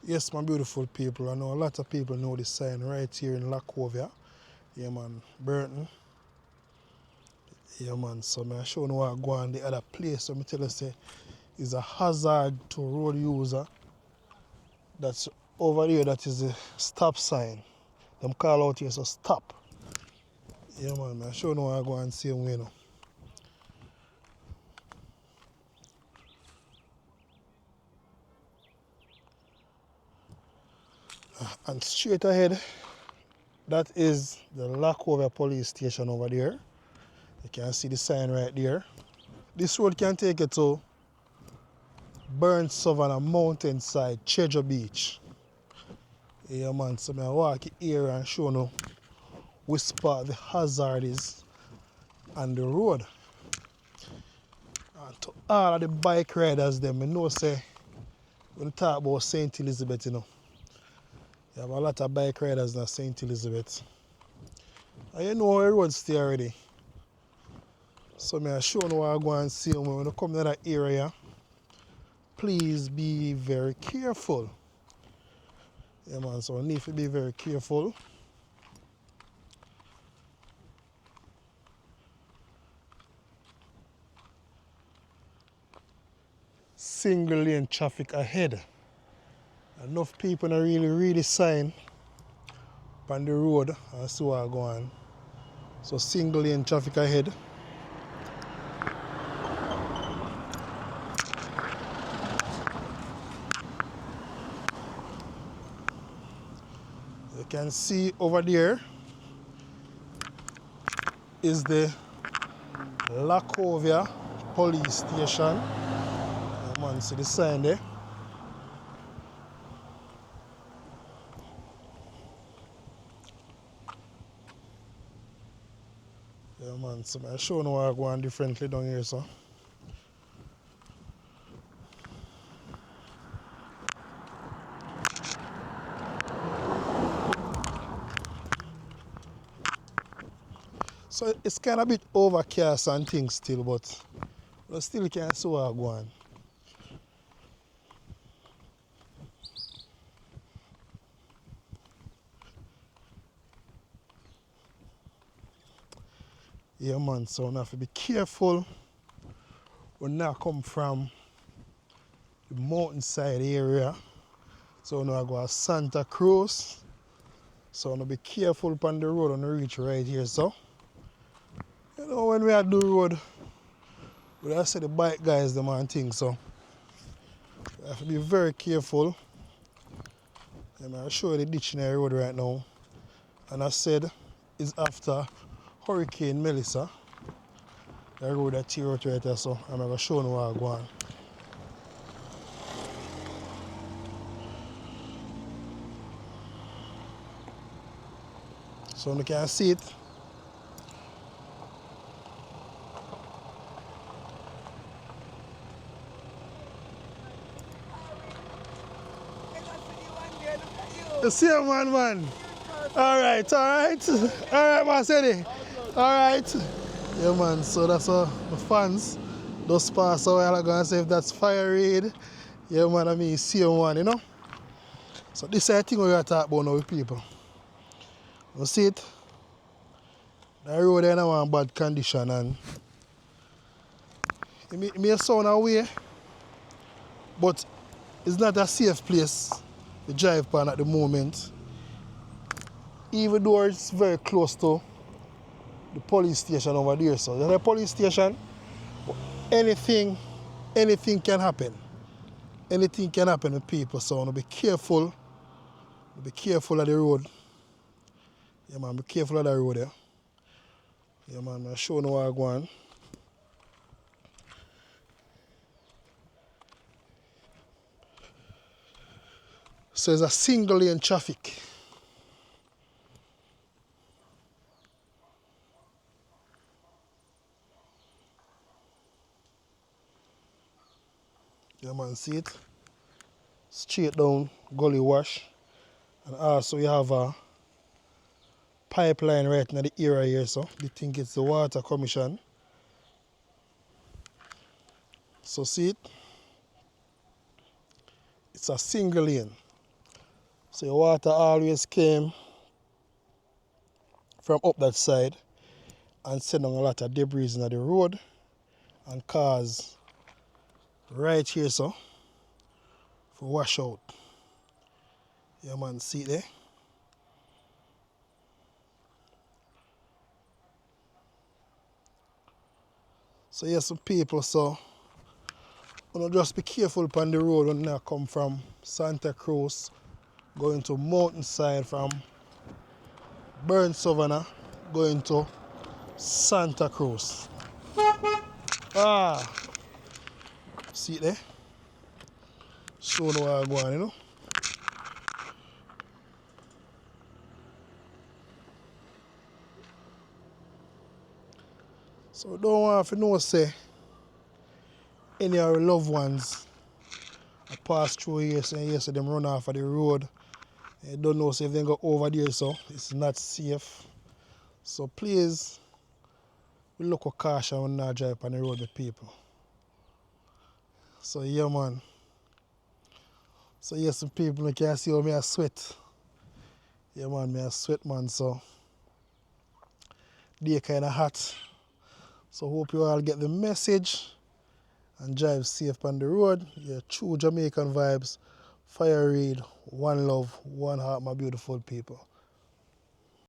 Yes, my beautiful people. I know a lot of people know this sign right here in Lacovia. Yeah, man. Burton. Yeah, man. So I show you what I go on the other place. So I tell you, say, is a hazard to road user. That's over there. That is the stop sign. Them call out here, so stop. Yeah, man. I show you what I go and see you know. And straight ahead, that is the Lacovia police station over there. You can see the sign right there. This road can take you to Burnt Savannah Mountainside, Treasure Beach. Yeah, man, so I walk here and show you which spot the hazard is on the road. And to all of the bike riders, them, I know, say, when you talk about St. Elizabeth, you know, you have a lot of bike riders in St. Elizabeth. And you know how the road stay already. So I show you what I go and see when you come to that area. Please be very careful. Yeah, man, so I need to be very careful. Single lane traffic ahead. Enough people don't really read the sign on the road and see what go on. So single lane traffic ahead. You can see over there is the Lacovia police station. Yeah, man, see the sign there. Yeah, man, so I'm showing you what I go on differently down here, so. So it's kind of a bit overcast and things still, but I still can see what I go on. Yeah, man, so I have to be careful when I come from the mountainside area. So now I go to Santa Cruz. So I be careful upon the road and reach right here. So, you know, when we are do road, we have to say the bike guys them and things. So, we have to be very careful. And I'll show you the dictionary road right now. And I said it's after Hurricane Melissa. The road that tear out right there. So I'm going to show you what I go on. So you can see it. You see him, man. All right. All right, Marceli. All right. Yeah, man, so that's the fans. Those pass a while ago and say if that's Fire Reid. Yeah, man, I mean, see one, you know. So this is the thing we are talking about now with people. You see it? The road is in a bad condition and it may sound away, but it's not a safe place to drive upon at the moment. Even though it's very close to the police station over there. So there's a police station, anything can happen. Anything can happen with people, so be careful. Be careful of the road. Yeah, man, be careful of the road there. Yeah, man, I'm showing you what I go on. So it's a single lane traffic. Yeah, man, see it? Straight down, gully wash. And also you have a pipeline right in the area here, so they think it's the water commission. So see it? It's a single lane. So the water always came from up that side and send down a lot of debris in the road and cause right here so for wash out. Yeah man, see it there? So yeah, some people so just be careful upon the road when they come from Santa Cruz going to mountainside from Burn Savannah going to Santa Cruz. Ah, see it there? Show you where I'm going, you know. So don't want to know say any of our loved ones pass through here, say them run off of the road. You don't know say if they go over there so it's not safe. So please we look with caution when I drive on the road with people. So yeah man. So yes, some people can see how me I sweat. Yeah man, me I sweat man, so day kinda hot. So hope you all get the message and drive safe on the road. Yeah, true Jamaican vibes, Fire Reid, one love, one heart, my beautiful people.